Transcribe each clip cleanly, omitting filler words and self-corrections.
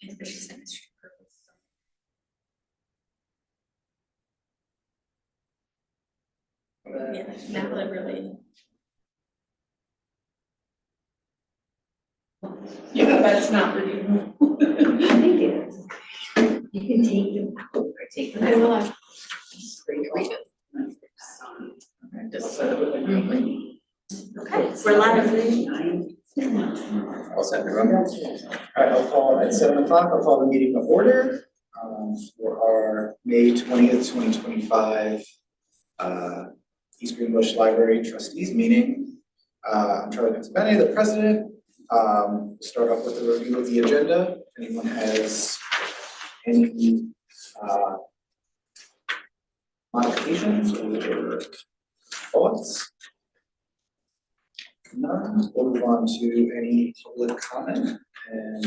Yeah, now it really. Yeah, that's not reading. I think it is. You can take them out or take them I will. out. Read it. Just Okay, we're live. All set, everyone? All right, I'll call at 7 o'clock. I'll call the meeting to order for our May 20th, 2025 East Greenbush Library Trustees meeting. I'm Charlie Pennsylvania, the president. Start off with a review of the agenda. If anyone has any modifications or thoughts? None. We'll move on to any public comment, and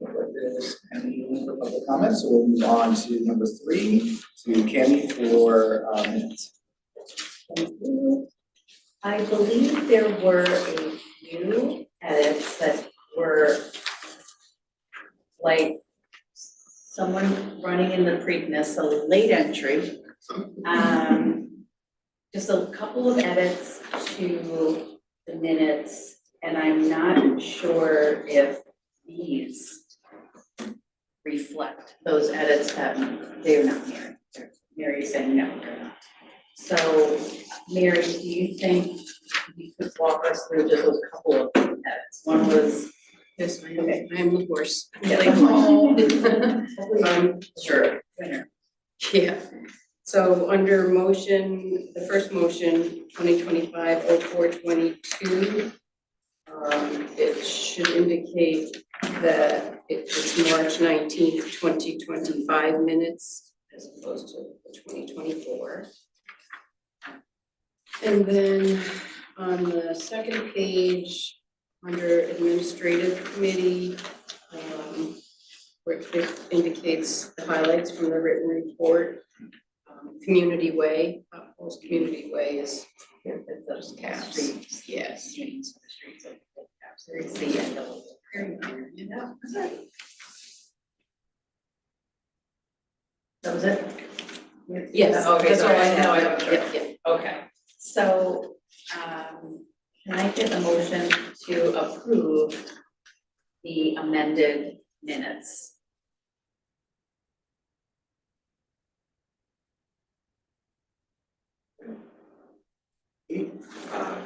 look like there's any room for public comment, so we'll move on to number 3, to Cami for minutes. I believe there were a few edits that were like someone running in the Preakness, a late entry. Just a couple of edits to the minutes, and I'm not sure if these reflect those edits that they're not Mary. Mary's saying no, they're not. So, Mary, do you think you could walk us through just a couple of edits? One was Yes, okay. I am the horse. Yeah. Sure. Winner. Yeah. So under motion, the first motion, 2025-04-22, it should indicate that it's March 19th, 2025 minutes as opposed to the 2024. And then on the second page, under administrative committee, where it indicates the highlights from the written report. Community way, most community way is those caps. Streets. Yes. Streets of caps. The end of it. Yeah. That was it? Yes, Okay, that's all I sorry. have. Yeah. Okay. So, can I get a motion to approve the amended minutes?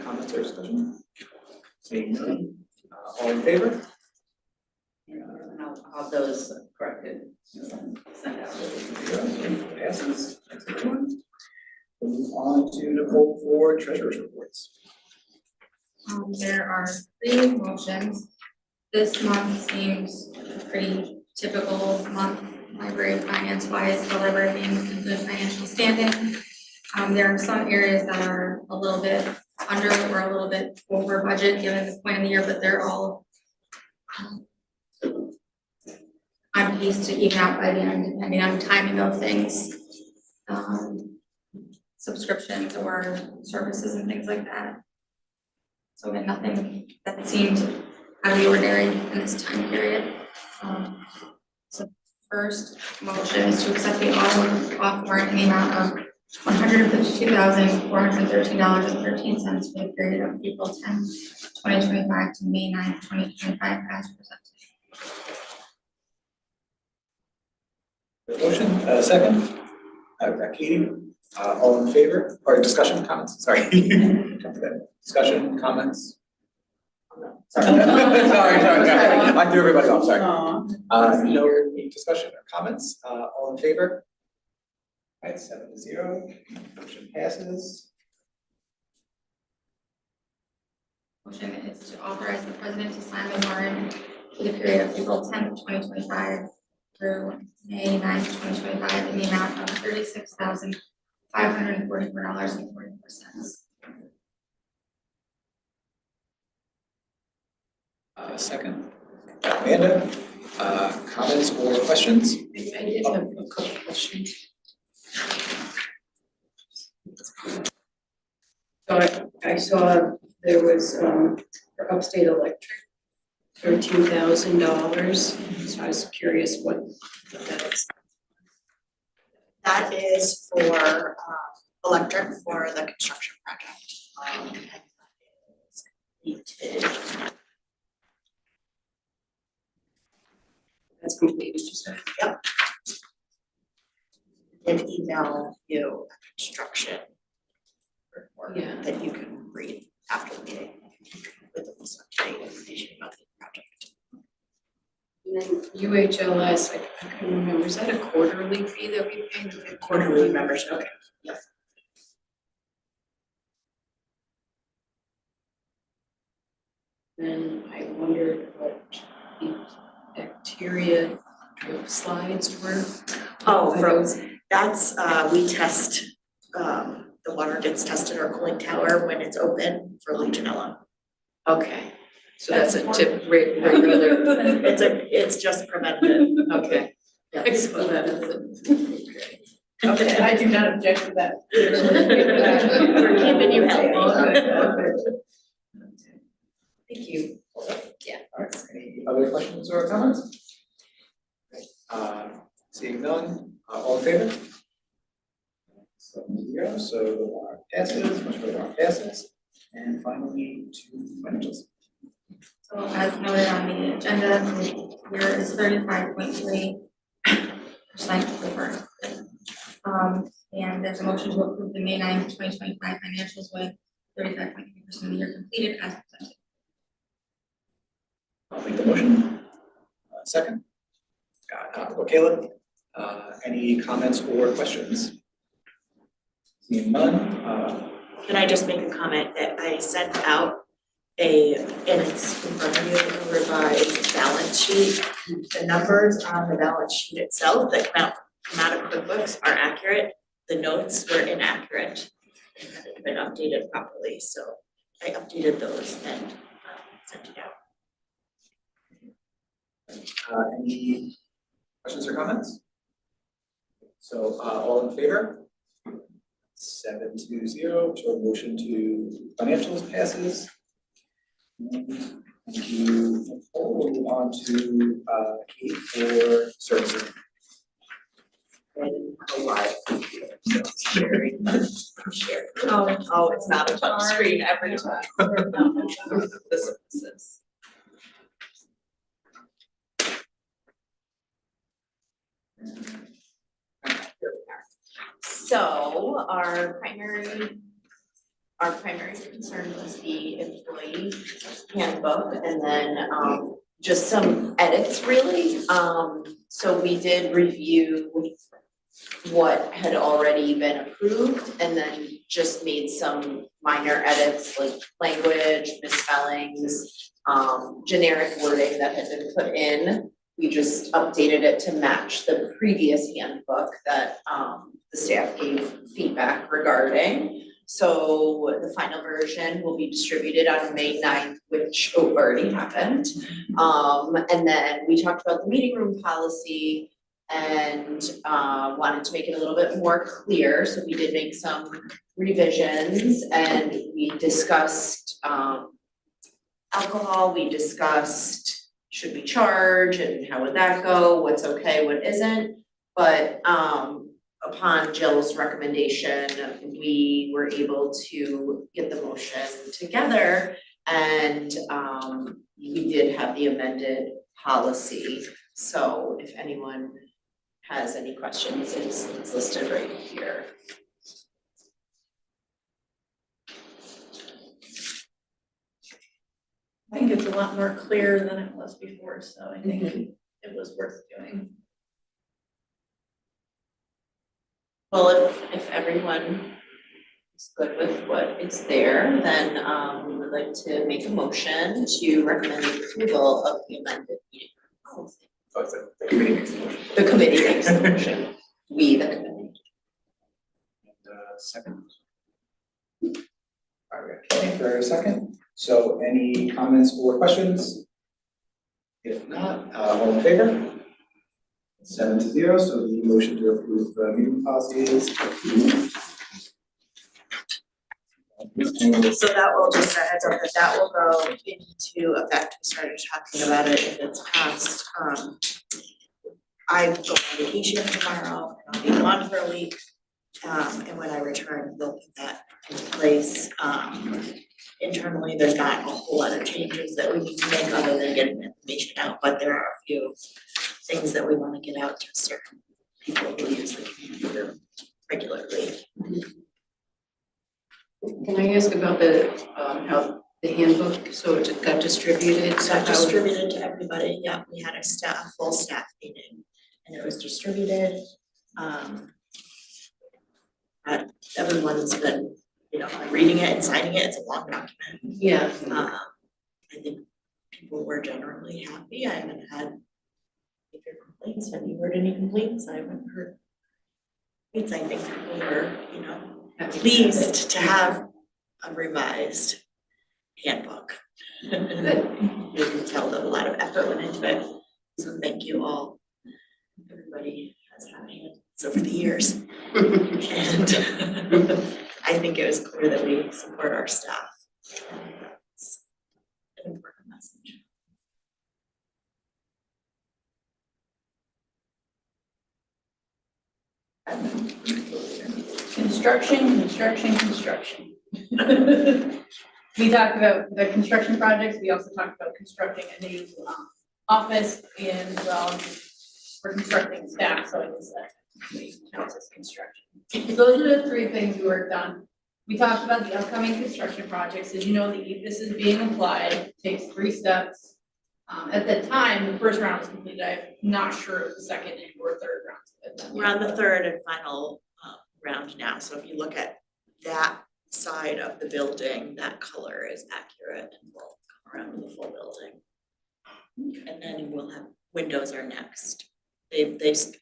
Comments or discussion? Seeing none. All in favor? And all those corrected, send out. Passes. Thanks, everyone. We'll move on to Nicole for treasurer's reports. There are 3 motions. This month seems a pretty typical month, library finance wise, the library being in good financial standing. There are some areas that are a little bit under or a little bit over budget given the point of the year, but they're all on pace to even out by the end, depending on timing of things, subscriptions or services and things like that. So again, nothing that seemed out of the ordinary in this time period. So first motion is to accept the autumn off warrant in the amount of $152,413.13 for the period of April 10th, 2025 to May 9th, 2025 as presented. Motion, second. I've got Katie. All in favor? Or discussion, comments? Sorry. Discussion, comments? Sorry. sorry. I threw everybody off, sorry. No discussion or comments? All in favor? All right, 7-0. Motion passes. Motion is to authorize the president to sign the warrant for the period of April 10th, 2025 through May 9th, 2025 in the amount of $36,544.44. Second. Amanda, comments or questions? I did have a couple questions. So I saw there was for Upstate Electric, $13,000. So I was curious what that is. That is for electric for the construction project. And that is completed. That's completed, you said. Did email you a construction report Yeah. that you can read after the meeting with the most up-to-date information about the project. And then UHLS, I couldn't remember, is that a quarterly fee that we pay? The Quarterly membership. Okay. Yes. Then I wondered what the bacteria slides were. Oh, Are from, those- that's, we test, the water gets tested our cooling tower when it's open for Legionella. Okay, so that's a tip, regular, It's just preventative. okay. Yeah. I saw that as a. Okay. I do not object to that. We're keeping you healthy. Thank you. Alright, any other questions or comments? Seeing none, all in favor? So the warrant passes, motion for the warrant passes, and finally to financials. So as noted on the agenda, there is 35.3% over. And there's a motion to approve the May 9th, 2025 financials with 35.3% of the year completed as presented. I'll make the motion. Second. Caleb, any comments or questions? Seeing none, Can I just make a comment that I sent out and it's in front of you, a revised balance sheet. The numbers on the balance sheet itself that come out of QuickBooks are accurate. The notes were inaccurate and hadn't been updated properly, so I updated those and sent it out. any questions or comments? So, all in favor? 7-0, so motion to financials passes. And thank you, Nicole. We'll move on to, Kate for services. And a live computer, so sharing, share. Oh, It's not a touch screen every time. This is. So our primary concern was the employee handbook and then just some edits really. So we did review what had already been approved and then just made some minor edits like language, misspellings, generic wording that had been put in. We just updated it to match the previous handbook that the staff gave feedback regarding. So the final version will be distributed on May 9th, which already happened. And then we talked about the meeting room policy and wanted to make it a little bit more clear. So we did make some revisions and we discussed alcohol, we discussed should we charge and how would that go, what's okay, what isn't. But upon Jill's recommendation, we were able to get the motion together and we did have the amended policy. So if anyone has any questions, it's listed right here. I think it's a lot more clear than it was before, so I think it was worth doing. Well, if everyone is good with what is there, then we would like to make a motion to recommend the approval of the amended meeting policy. Oh, it's the committee makes the motion. The committee makes the motion, we, the committee. And, second. All right, okay, for a second. So any comments or questions? If not, all in favor? 7-0, so the motion to approve the meeting policy is approved. So that will just a heads up that will go into effect, we started talking about it if it's passed, I go on vacation tomorrow, and I'll be gone for a week. And when I return, they'll put that into place, internally, there's not a whole lot of changes that we need to make other than getting information out, but there are a few things that we wanna get out to certain people who use the community room regularly. Can I ask about the, how the handbook, so it got distributed? So distributed to everybody, yeah, we had a full staff meeting, and it was distributed. Everyone's been, reading it and signing it, it's a long document. Yeah. I think people were generally happy, I haven't had major complaints, have you heard any complaints? I haven't heard. I think people were, pleased to have a revised handbook. You can tell that a lot of effort went into it, so thank you all. Everybody has had hands over the years. And I think it was clear that we support our staff. That's an important message. Construction. We talked about the construction projects, we also talked about constructing a new office and we're constructing staff, so I guess that counts as construction. So those are the three things we worked on. We talked about the upcoming construction projects. As you know, the EPIS is being applied, it takes 3 steps. At the time, the first round was completed. I'm not sure if the second or third rounds. We're on the third and final round now, so if you look at that side of the building, that color is accurate and we'll come around to the full building. And then we'll have, windows are next.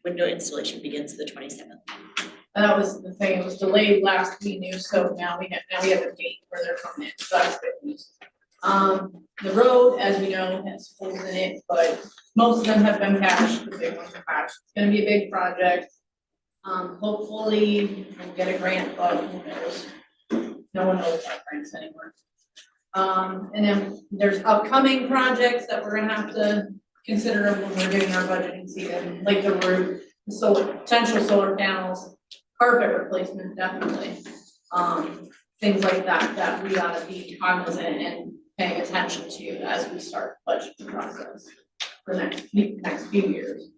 Window installation begins the 27th. That was the thing, it was delayed last we knew, so now we have a date where they're coming in, so that's good news. The road, as we know, has holes in it, but most of them have been patched, the big ones are patched. It's gonna be a big project. Hopefully we'll get a grant, but who knows? No one knows about grants anymore. And then there's upcoming projects that we're gonna have to consider when we're doing our budgeting season, like the roof, the solar, potential solar panels, carpet replacement, definitely. Things like that we ought to be cognizant and paying attention to as we start the budgeting process for the next few years.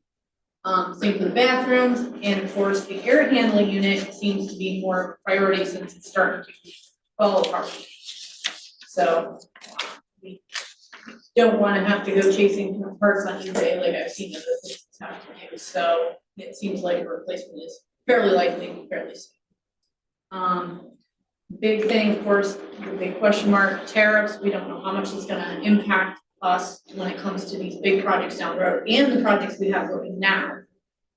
Same for the bathrooms, and of course, the air handling unit seems to be more priority since it's starting to fall apart. So we don't want to have to go chasing parts on eBay like I've seen other places have to do. So it seems like a replacement is fairly likely, fairly soon. Big thing, of course, the big question mark, tariffs. We don't know how much it's gonna impact us when it comes to these big projects down the road and the projects we have going now.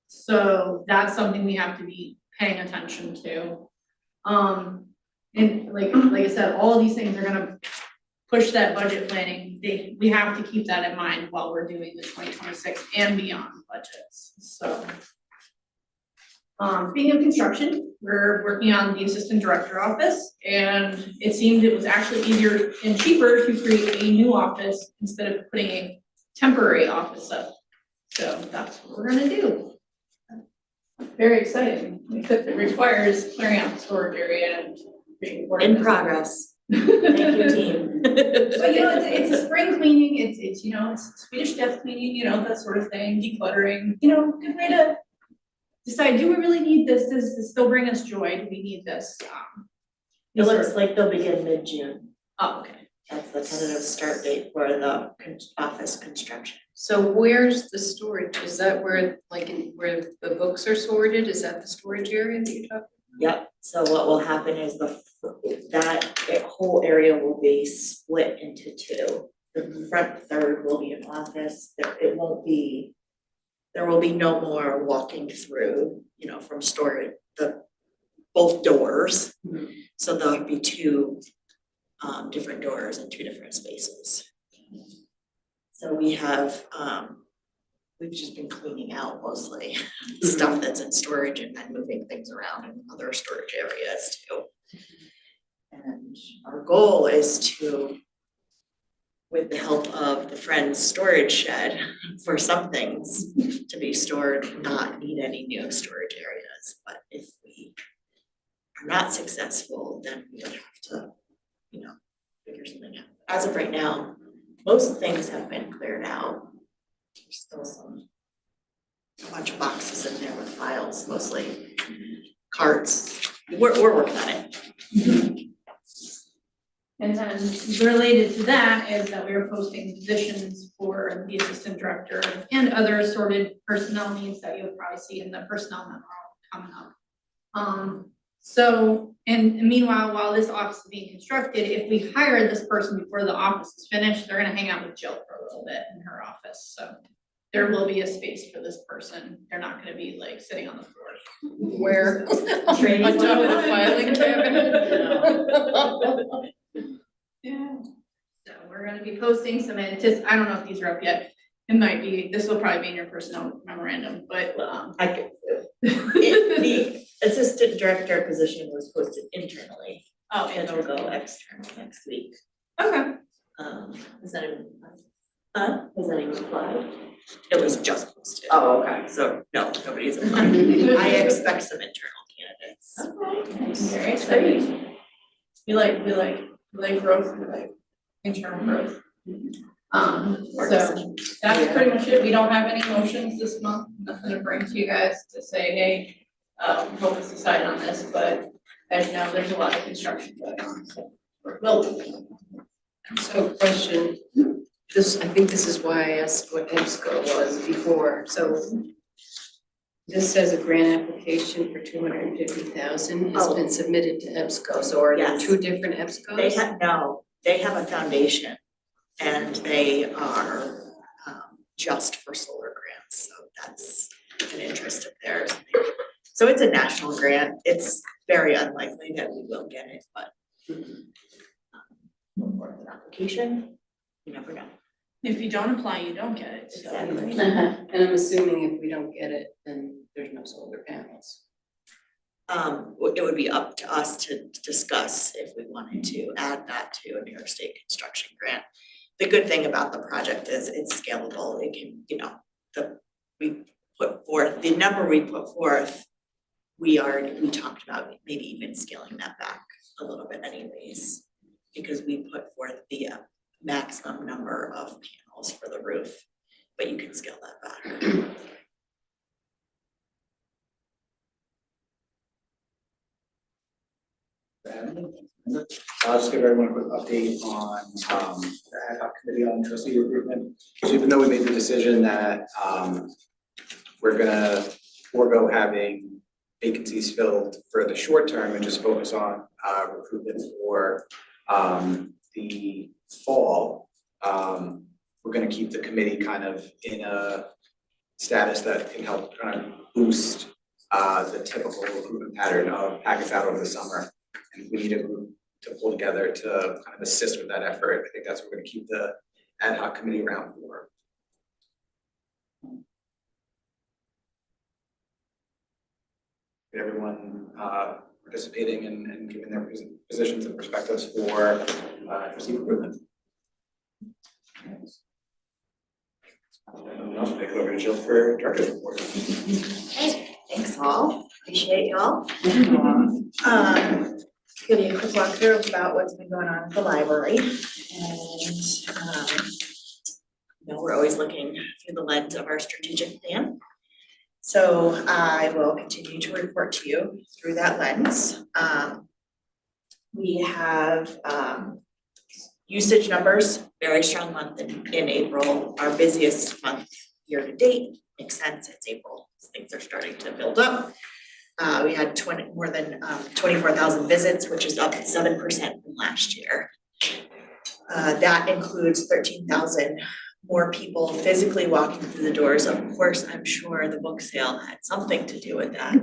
So that's something we have to be paying attention to. And like I said, all of these things are gonna push that budget planning. We have to keep that in mind while we're doing the 2026 and beyond budgets, so. Speaking of construction, we're working on the assistant director office, and it seemed it was actually easier and cheaper to create a new office instead of putting a temporary office up. So that's what we're gonna do. Very exciting, except it requires clearing out the storage area and being In progress. Thank you, team. But it's a spring cleaning, it's it's Swedish death cleaning, that sort of thing, decluttering, good way to decide, do we really need this? Does this still bring us joy? Do we need this? It looks like they'll begin mid-June. Oh, okay. That's the tentative start date for the office construction. So where's the storage? Is that where, where the books are sorted? Is that the storage area that you're talking Yep, so what will happen is that whole area will be split into 2. The front third will be an office, there will be no more walking through, from storage, both doors. Mhm. So there'll be 2 different doors and 2 different spaces. So we have, we've just been cleaning out mostly stuff that's in storage and then moving things around in other storage areas too. And And our goal is to, with the help of the Friends storage shed, for some things to be stored, not need any new storage areas. But if we are not successful, then we would have to, figure something out. As of right now, most things have been cleared out. There's still a bunch of boxes in there with files, mostly carts. We're working on it. And then related to that is that we are posting positions for the assistant director and other assorted personnel needs that you'll probably see in the personnel memo coming up. So, and meanwhile, while this office is being constructed, if we hire this person before the office is finished, they're gonna hang out with Jill for a little bit in her office, so there will be a space for this person. They're not gonna be like sitting on the floor. Where? Training. On top of the filing Yeah. So we're gonna be posting some I don't know if these are up yet. It might be, this will probably be in your personnel memorandum, but, The assistant director position was posted internally, Oh, and it'll go external next week. Okay. Is that even, has that even applied? It was just posted. Oh, okay. So, no, nobody's applied. I expect some internal candidates. Very exciting. We like growth, we like internal growth. So that's pretty much it. We don't have any motions this month, nothing to bring to you guys to say, hey, hope us decide on this, but as you know, there's a lot of construction going on, so we're building. So question, I think this is why I asked what EBSCO was before, so this says a grant application for $250,000 has been submitted to EBSCO, so are there Yes. two different EBSCOs? They have a foundation, and they are just for solar grants, so that's an interest of theirs. So it's a national grant. It's very unlikely that we will get it, but for an application, you never know. If you don't apply, you don't get it, so. Exactly. And I'm assuming if we don't get it, then there's no solar panels. It would be up to us to discuss if we wanted to add that to a New York State construction grant. The good thing about the project is it's scalable. It can, the number we put forth, we talked about maybe even scaling that back a little bit anyways, because we put forth the maximum number of panels for the roof, but you can scale that back. I'll just give everyone a quick update on the ad hoc committee on trustee recruitment. So even though we made the decision that we're gonna forego having vacancies filled for the short term and just focus on recruitment for the fall, we're gonna keep the committee kind of in a status that can help kind of boost the typical recruitment pattern of packets out over the summer. And we need a group to pull together to kind of assist with that effort. I think that's what we're gonna keep the ad hoc committee around for. Everyone participating and giving their positions and perspectives for trustee recruitment. Anyone else, take it over to Jill for director's report. Hey, thanks all, appreciate y'all. Give you a quick walkthrough about what's been going on at the library, and we're always looking through the lens of our strategic plan. So I will continue to report to you through that lens. We have usage numbers, very strong month in April, our busiest month year to date. Makes sense, it's April, things are starting to build up. We had more than 24,000 visits, which is up 7% from last year. That includes 13,000 more people physically walking through the doors. Of course, I'm sure the book sale had something to do with that.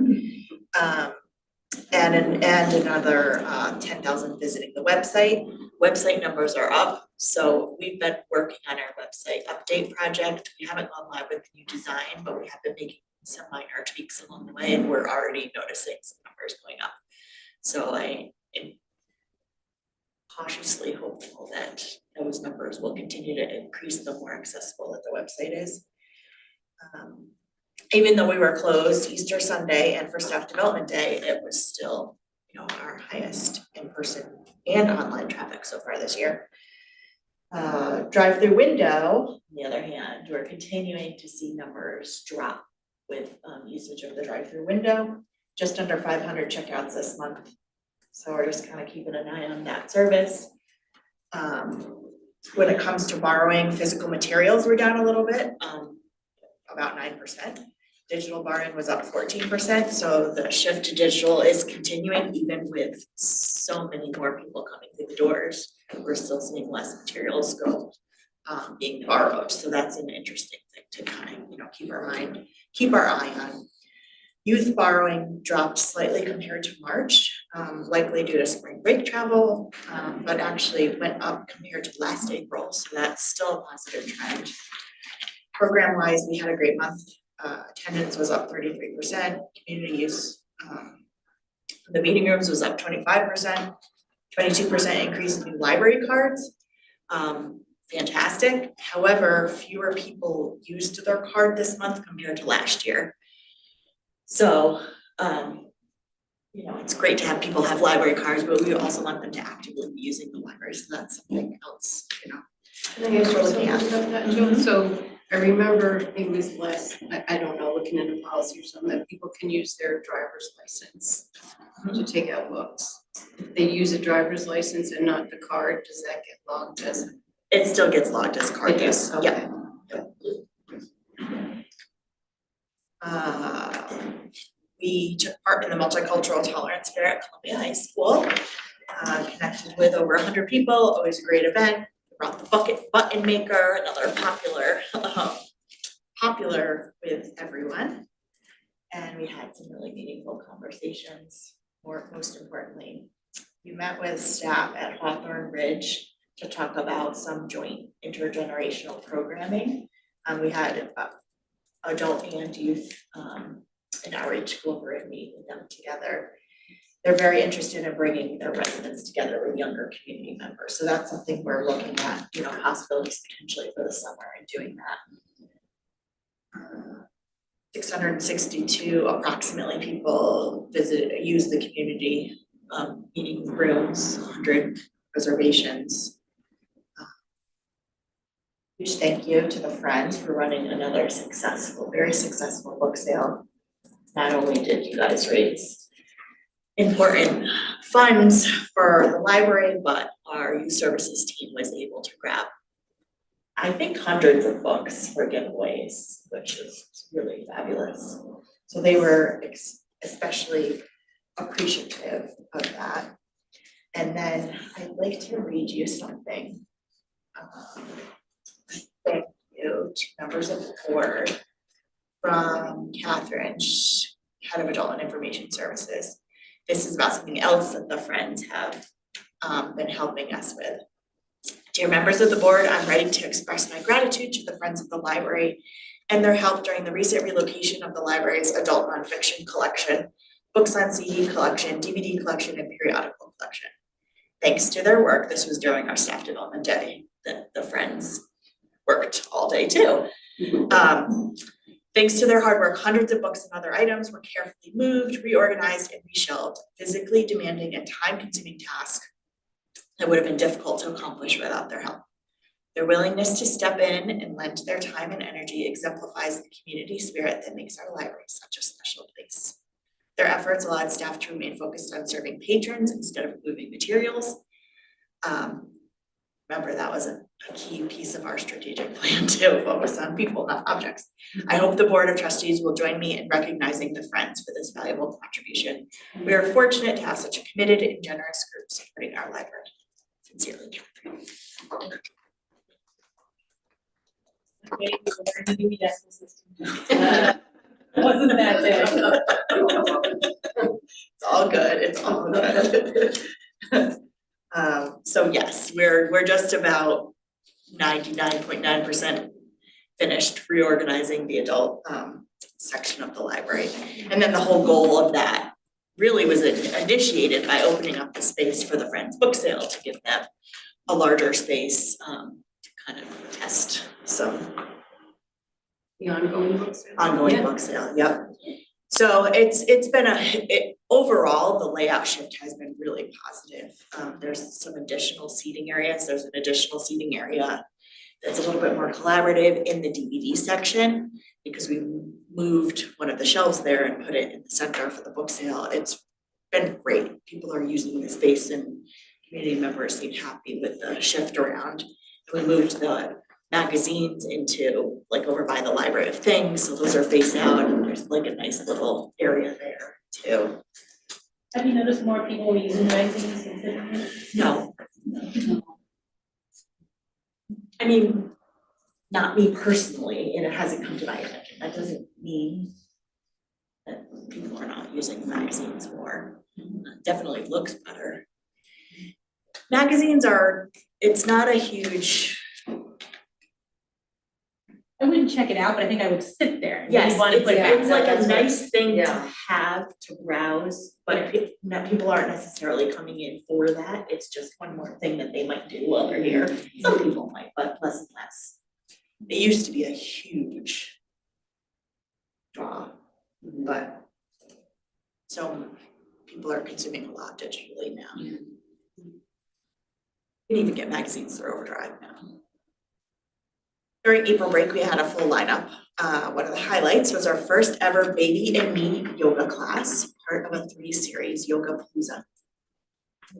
And another 10,000 visiting the website. Website numbers are up, so we've been working on our website update project. We haven't gone live with the new design, but we have been making some minor tweaks along the way, and we're already noticing some numbers going up. So cautiously hopeful that those numbers will continue to increase the more accessible that the website is. Even though we were closed Easter Sunday and for Staff Development Day, it was still, you know, our highest in-person and online traffic so far this year. Drive-through window, on the other hand, we're continuing to see numbers drop with usage of the drive-through window, just under 500 checkouts this month. So we're just kind of keeping an eye on that service. When it comes to borrowing physical materials, we're down a little bit, about 9%. Digital borrowing was up 14%, so the shift to digital is continuing even with so many more people coming through the doors. We're still seeing less materials go being borrowed, so that's an interesting thing to kind of, you know, keep our eye on. Youth borrowing dropped slightly compared to March, likely due to spring break travel, but actually went up compared to last April, so that's still a positive trend. Program-wise, we had a great month. Attendance was up 33%, community use, the meeting rooms was up 25%, 22% increase in new library cards. Fantastic. However, fewer people used their card this month compared to last year. So, you know, it's great to have people have library cards, but we also want them to actively be using the library, so that's something else, you know. Can I ask you something about that, Joe? So I remember it was less, I don't know, looking into policy or something, that people can use their driver's license to take out books. If they use a driver's license and not the card, does that get logged as? It still gets logged as card It use, does, yeah. We took part in the multicultural tolerance fair at Columbia High School. Connected with over 100 people, always a great event. Brought the button maker, another popular with everyone. And we had some really meaningful conversations. Most importantly, we met with staff at Hawthorne Ridge to talk about some joint intergenerational programming. We had adult and youth and outreach go over and meet with them together. They're very interested in bringing their residents together with younger community members. So that's something we're looking at, you know, possibilities potentially for the summer and doing that. 662 approximately people use the community meeting rooms, 100 reservations. Huge thank you to the Friends for running another very successful book sale. Not only did you guys raise important funds for the library, but our youth services team was able to grab, I think, hundreds of books for giveaways, which is really fabulous. So they were especially appreciative of that. And then I'd like to read you something. Thank you to members of the board from Catherine, head of Adult and Information Services. This is about something else that the Friends have been helping us with. Dear members of the board, I'm writing to express my gratitude to the Friends of the Library and their help during the recent relocation of the library's adult nonfiction collection, books on CD collection, DVD collection, and periodical collection. Thanks to their work, this was during our staff development day that the Friends worked all day too. Thanks to their hard work, hundreds of books and other items were carefully moved, reorganized, and reshelved, physically demanding and time-consuming task that would have been difficult to accomplish without their help. Their willingness to step in and lend their time and energy exemplifies the community spirit that makes our library such a special place. Their efforts allowed staff to remain focused on serving patrons instead of moving materials. Remember, that was a key piece of our strategic plan to focus on people, not objects. I hope the Board of Trustees will join me in recognizing the Friends for this valuable contribution. We are fortunate to have such a committed and generous group supporting our library. Sincerely, Catherine. Wasn't that bad? It's all good, it's all good. So yes, we're just about 99.9% finished reorganizing the adult section of the library. And then the whole goal of that really was initiated by opening up the space for the Friends book sale to give them a larger space to kind of test some The ongoing book sale. ongoing Yeah. book sale, yep. So it's been overall, the layout shift has been really positive. There's some additional seating areas, there's an additional seating area that's a little bit more collaborative in the DVD section because we moved one of the shelves there and put it in the center for the book sale. It's been great. People are using the space and community members seem happy with the shift around. We moved the magazines into like over by the Library of Things, so those are face out and there's like a nice little area there too. Have you noticed more people using magazines considering it? No. I mean, not me personally, and it hasn't come to my attention. That doesn't mean that people are not using magazines more. Definitely looks better. Magazines are, it's not a huge, I wouldn't check it out, but I think I would sit there and yes, maybe want to put it back. it's like a That's what- nice thing to yeah. have to browse, but people aren't necessarily coming in for that. It's just one more thing that they might do while they're here. Some people might, but less and less. It used to be a huge draw, but so people are consuming a lot digitally now. You can even get magazines through Overdrive now. During April break, we had a full lineup. One of the highlights was our first ever Baby and Me yoga class, part of a 3-series yoga palooza.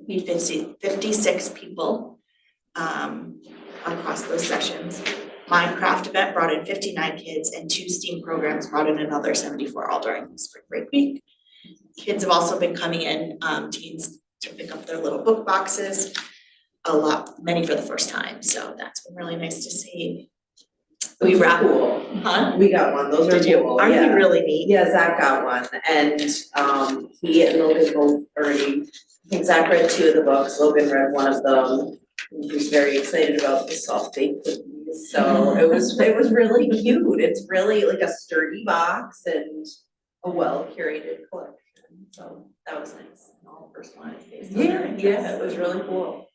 We had 56 people across those sessions. Minecraft event brought in 59 kids and 2 STEAM programs brought in another 74 all during the spring break week. Kids have also been coming in, teens to pick up their little book boxes, many for the first time, so that's been really nice to see. We wrap, Cool. huh? We got one, those are Did you, cool, aren't they yeah. really neat? Yeah, Zach got one, and he and Logan both already, I think Zach read 2 of the books, Logan read one of them. He was very excited about the soft baked cookies, so it was really cute. It's really like a sturdy box and a well curated collection, so that was nice. And all personalized based on their interests. It was really cool.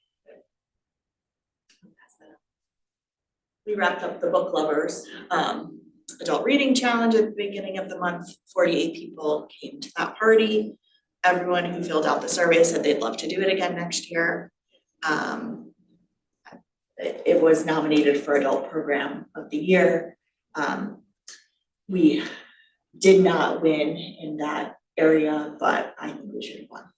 We wrapped up the Book Lovers Adult Reading Challenge at the beginning of the month. 48 people came to that party. Everyone who filled out the survey said they'd love to do it again next year. It was nominated for Adult Program of the Year. We did not win in that area, but I think we should have won.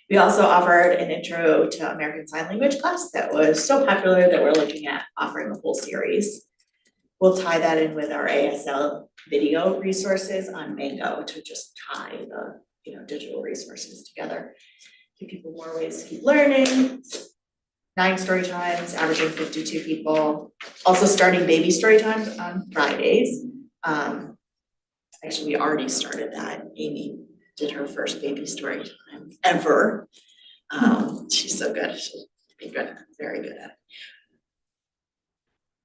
We also offered an intro to American Sign Language class that was so popular that we're looking at offering a whole series. We'll tie that in with our ASL video resources on Mango to just tie the digital resources together. Give people more ways to keep learning. 9 story times, averaging 52 people. Also starting baby story times on Fridays. Actually, we already started that. Amy did her first baby story time ever. She's so good. She'll be good, very good at it.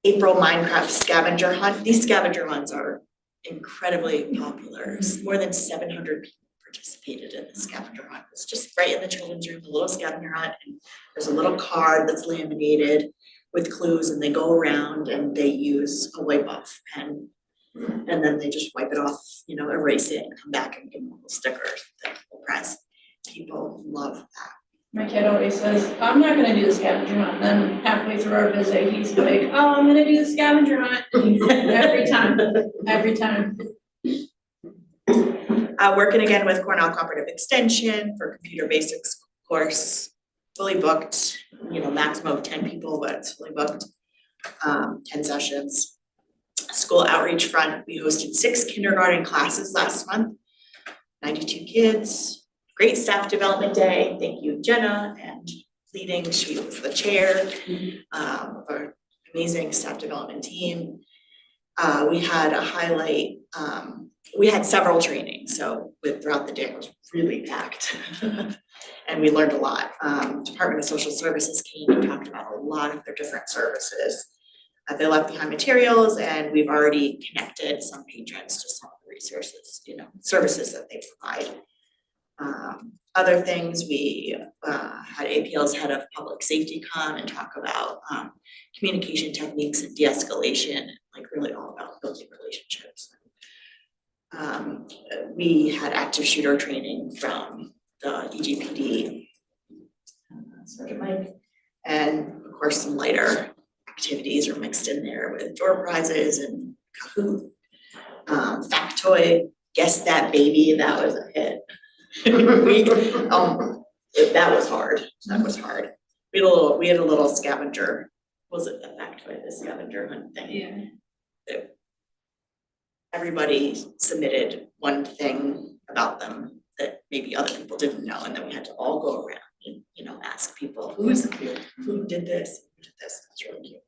April Minecraft scavenger hunt. These scavenger hunts are incredibly popular. More than 700 people participated in the scavenger hunt. It's just right in the children's room, a little scavenger hunt, and there's a little card that's laminated with clues, and they go around and they use a wipe off pen. And then they just wipe it off, erase it and come back and give them little stickers that people press. People love that. My kid always says, I'm not gonna do the scavenger hunt, then halfway through our visit, he's like, oh, I'm gonna do the scavenger hunt. Every time. Working again with Cornell Cooperative Extension for Computer Basics course, fully booked, maximum of 10 people, but it's fully booked, 10 sessions. School outreach front, we hosted 6 kindergarten classes last month, 92 kids, great staff development day. Thank you, Jenna, and leading, she was the chair of our amazing staff development team. We had a highlight, we had several trainings, so throughout the day it was really packed. And we learned a lot. Department of Social Services came and talked about a lot of their different services. They left behind materials, and we've already connected some patrons to some of the resources, services that they provide. Other things, we had APL's head of public safety come and talk about communication techniques and de-escalation, like really all about building relationships. We had active shooter training from the EGPD, Sergeant Mike, and of course some lighter activities are mixed in there with door prizes and Kahoot, factoid, guess that baby, that was a hit. That was hard. We had a little scavenger, was it the factoid, the scavenger hunt thing? Yeah. Everybody submitted one thing about them that maybe other people didn't know, and then we had to all go around and, ask people, who did this, that's really cute.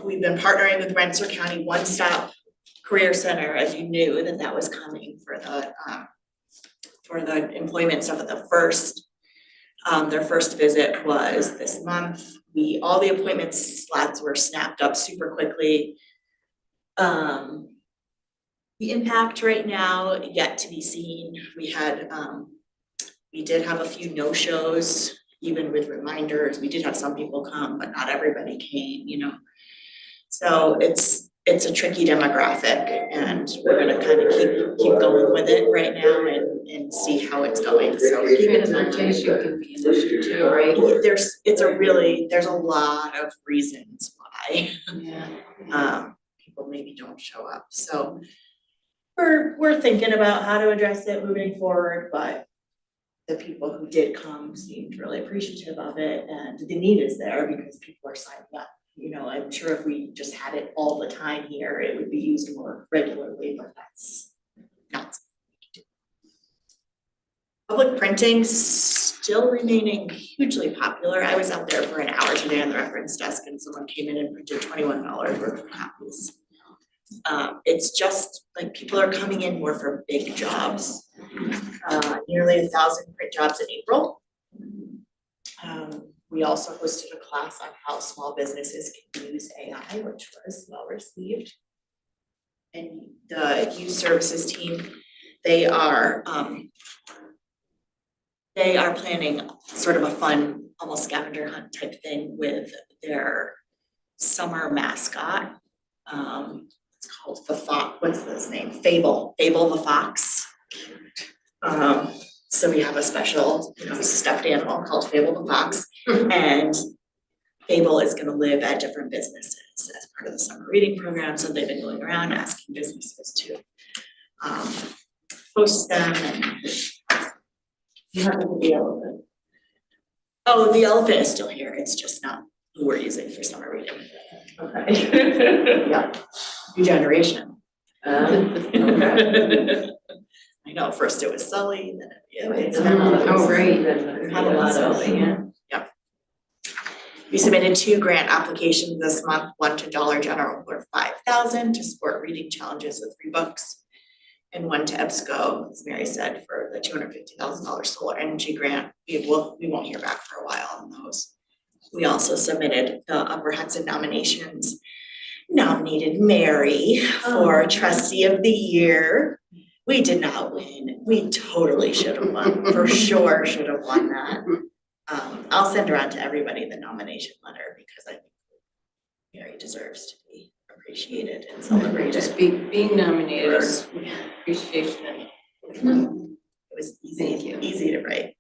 We've been partnering with Rensselaer County One Stop Career Center, as you knew that was coming for the employment stuff at the first. Their first visit was this month. All the appointment slots were snapped up super quickly. The impact right now yet to be seen. We did have a few no-shows, even with reminders. We did have some people come, but not everybody came, So it's a tricky demographic, and we're gonna kind of keep going with it right now and see how it's going. So we're keeping in mind. Transportation can be an issue too, right? There's a lot of reasons why people maybe don't show up. So we're thinking about how to address it moving forward, but the people who did come seemed really appreciative of it, and the need is there because people are signing up. I'm sure if we just had it all the time here, it would be used more regularly, but that's not something we can do. Public printing still remaining hugely popular. I was out there for an hour today on the reference desk and someone came in and printed $21 worth of copies. It's just like people are coming in more for big jobs. Nearly 1,000 print jobs in April. We also hosted a class on how small businesses can use AI, which was well received. And the youth services team, they are planning sort of a fun, almost scavenger hunt type thing with their summer mascot. It's called the Fox, what's his name? Fable the Fox. So we have a special, stuffed animal called Fable the Fox, and Fable is gonna live at different businesses as part of the summer reading program, so they've been going around asking businesses to host them, and you have the elephant. Oh, the elephant is still here, it's just not who we're using for summer reading. Okay. Yeah, new generation. Okay. I know, first it was Sully, then it's Oh, right. had a lot of, yeah. We submitted 2 grant applications this month, one to Dollar General for $5,000 to support reading challenges with free books, and one to EBSCO, as Mary said, for the $250,000 solar energy grant. We won't hear back for a while on those. We also submitted the Upper Hudson nominations, nominated Mary for Trustee of the Year. We did not win. We totally should have won. For sure should have won that. I'll send around to everybody the nomination letter because I think Mary deserves to be appreciated and celebrated. Just being nominated is appreciation. It was Thank you. easy to write.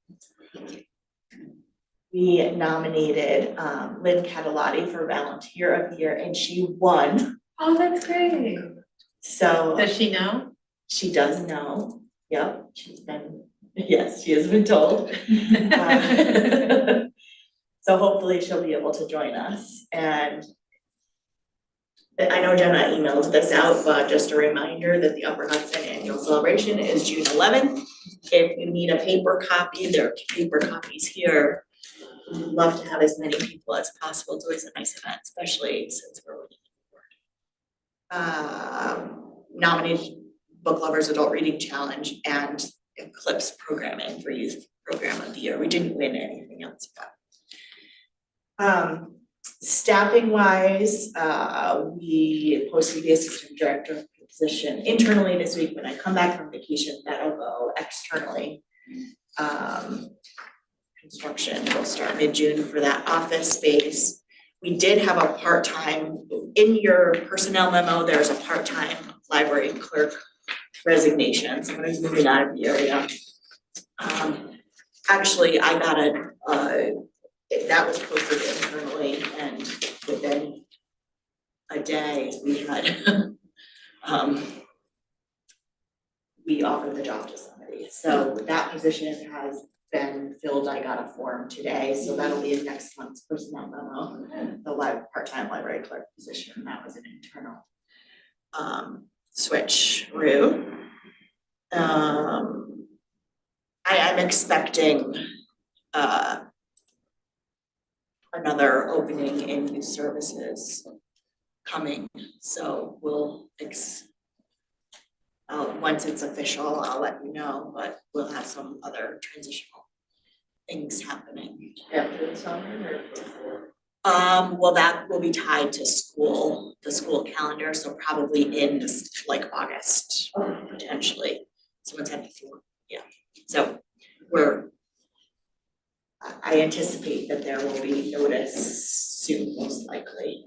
We nominated Lynn Catalati for Volunteer of the Year, and she won. Oh, that's great. So Does she know? she does know. Yep, yes, she has been told. So hopefully she'll be able to join us. And I know Jenna emailed this out, but just a reminder that the Upper Hudson Annual Celebration is June 11th. If you need a paper copy, there are paper copies here. We'd love to have as many people as possible. It's always a nice event, especially since we're looking forward. Nominated Book Lovers Adult Reading Challenge and Eclipse Programming for Youth Program of the Year. We didn't win anything else, but staffing wise, we posted the assistant director of position internally this week. When I come back from vacation, that'll go externally. Construction will start mid-June for that office space. We did have a part-time, in your personnel memo, there's a part-time library clerk resignation, someone who's moving out of the area. Actually, I got that was posted internally, and within a day, we had, we offered the job to somebody. So that position has been filled. I got a form today, so that'll be in next month's personnel memo. The part-time library clerk position, that was an internal switcheroo. I'm expecting another opening in youth services coming, so we'll once it's official, I'll let you know, but we'll have some other transitional things happening. After the summer or before? Well, that will be tied to school, the school calendar, so probably in this, like August, potentially. Someone's had before, yeah. So I anticipate that there will be notice soon, most likely.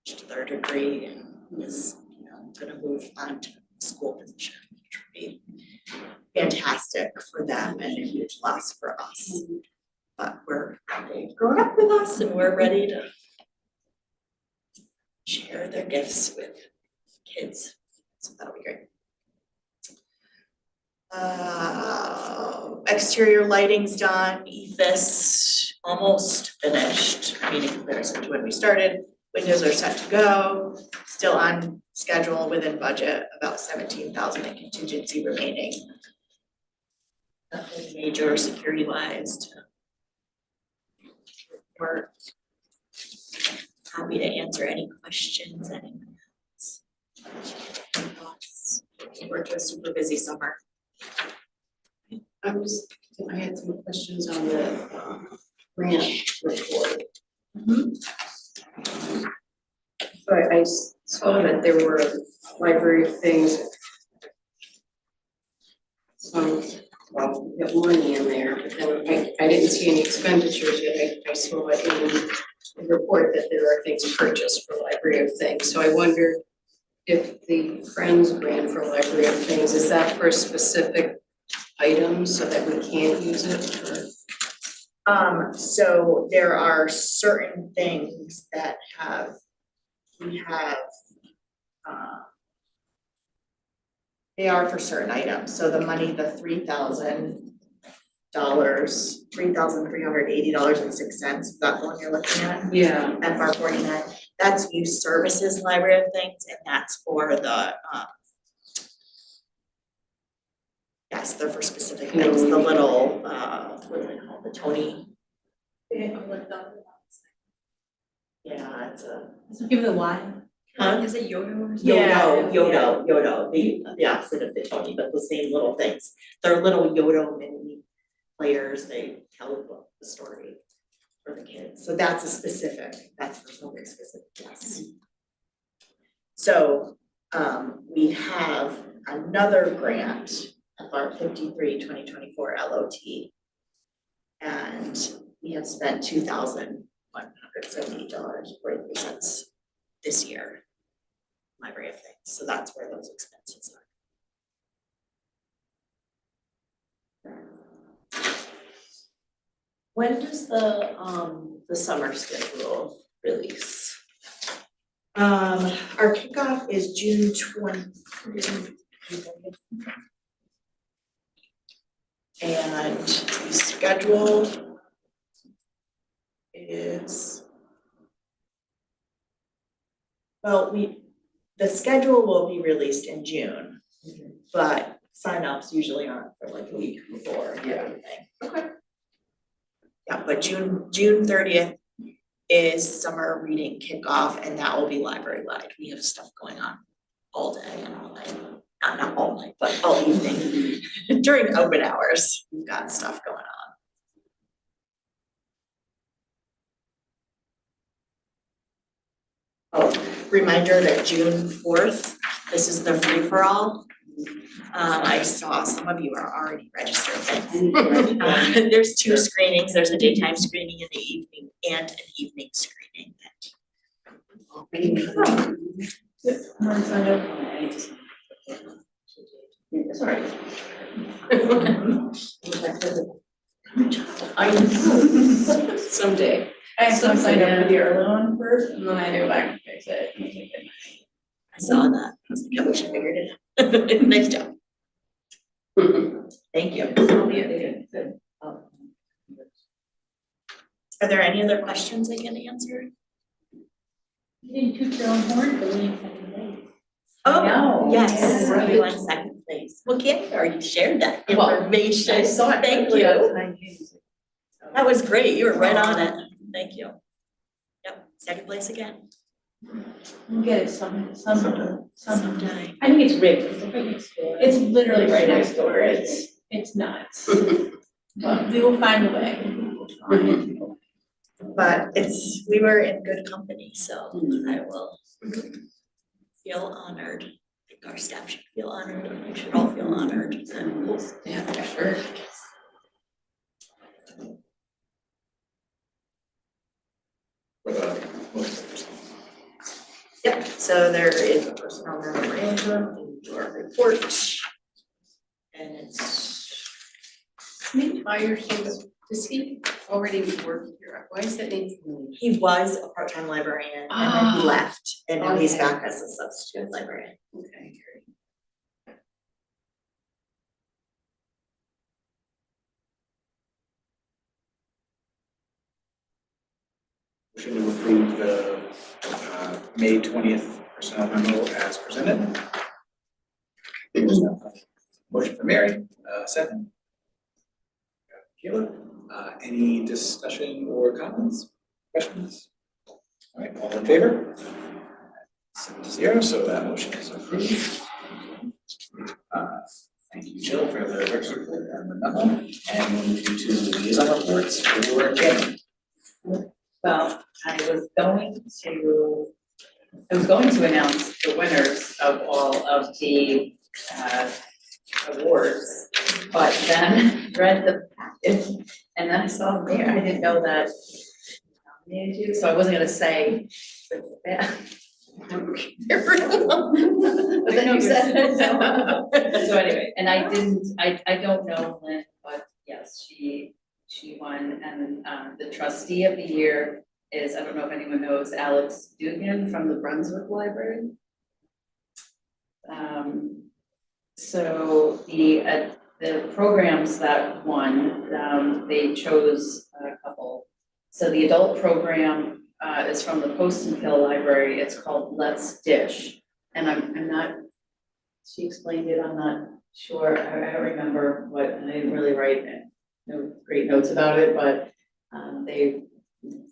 To their degree, and is, gonna move on to school position, which would be fantastic for them and a huge loss for us. But they've grown up with us and we're ready to share their gifts with kids, so that'll be great. Exterior lighting's done, ethos almost finished, meaning comparison to when we started. Windows are set to go, still on schedule, within budget, about 17,000 in contingency remaining. Nothing major security wise to report. Happy to answer any questions, anyone else. Any thoughts? Looking forward to a super busy summer. I had some questions on the grant report. So I saw that there were a library of things. Well, we have money in there, but then I didn't see any expenditures yet. I saw it in the report that there are things purchased for library of things. So I wonder if the Friends grant for library of things, is that for specific items so that we can't use it for? So there are certain things that they are for certain items, so the money, the $3,380.06, is that the one you're looking at? Yeah. FR 49, that's youth services library of things, and that's for the, yes, they're for specific things, the little, what do they call it, the Tony? Yeah, it's a. Does it give the line? Huh? Is it Yodo or something? Yodo, the opposite of the Tony, but the same little things. They're little Yodo mini players, they tell the story for the kids. So that's for something specific, yes. So, we have another grant, FR 53 2024 LOT. And we have spent $2,178.43 this year. Library of things, so that's where those expenses are. When does the summer schedule release? Our kickoff is June 20. And the schedule is, the schedule will be released in June, but sign-ups usually aren't for like a week before and everything. Okay. Yeah, but June 30th is summer reading kickoff, and that will be library-wide. We have stuff going on all day and all night. Not all night, but all evening. During open hours, we've got stuff going on. Oh, reminder that June 4th, this is the free-for-all. I saw some of you are already registered. There's 2 screenings, there's a daytime screening in the evening and an evening screening. It's all right. Someday. I have to sign up for the early one first, and then I go back and fix it. I saw that, I was like, I wish I figured it out. Nice job. Thank you. Are there any other questions I can answer? You didn't toot your own horn, but you second Oh, No. yes, Yeah. you want second place. Well, Candy already shared that Well, information. I saw it Thank quickly on you. Time News. That was great, you were right on it. Thank you. Yep, second place again. We'll get it sometime. Someday. I think it's rigged, it's right next door. It's literally right next door, it's nuts. But we will find a way. We'll find a way. But we were in good company, so I will feel honored. I think our staff should feel honored, and we should all feel honored. Yeah, for sure. Yep, so there is a personnel memorandum in your report. And it's, Maybe Fire service, does he already work here? Why is that name familiar? he was a part-time librarian and then he Ah. left, and now he's Okay. back as a substitute librarian. Okay, great. Motion to approve the May 20th personnel memo as presented. Motion for Mary, second. Caleb, any discussion or comments, questions? All right, all in favor? 7-0, so that motion is approved. Thank you, Jill, for the record report and the memo, and we'll move to liaison reports for Jen. Well, I was going to announce the winners of all of the awards, but then read the packet and then I saw them there, I didn't know that nominated you, so I wasn't gonna say, but yeah. But then you said it, so anyway, and I don't know Lynn, but yes, she won, and the trustee of the year is, I don't know if anyone knows, Alex Dugan from the Brunswick Library. So the programs that won, they chose a couple. So the adult program is from the Post and Pill Library. It's called Let's Dish, and I'm not. She explained it. I'm not sure. I don't remember what. I didn't really write no great notes about it, but they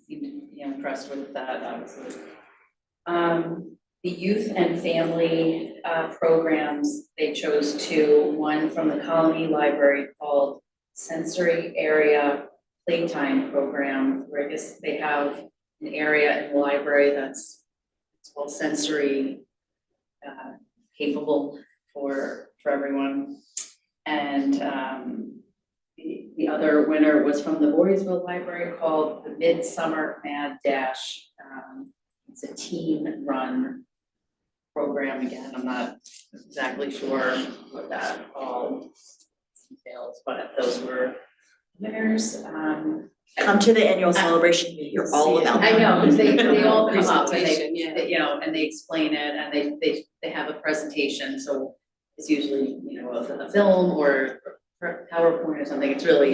seemed to be impressed with that, obviously. The youth and family programs, they chose one from the Colony Library called Sensory Area Playtime Program, where I guess they have an area in the library that's well sensory capable for everyone. And the other winner was from the Voorheesville Library called the Midsummer Mad Dash. It's a teen-run program. Again, I'm not exactly sure what that all entails, but those were winners. Come to the annual celebration, you hear all about I them. know, because they all come up and Presentation, yeah. and they explain it, and they have a presentation, so it's usually, a film or PowerPoint or something. It's really,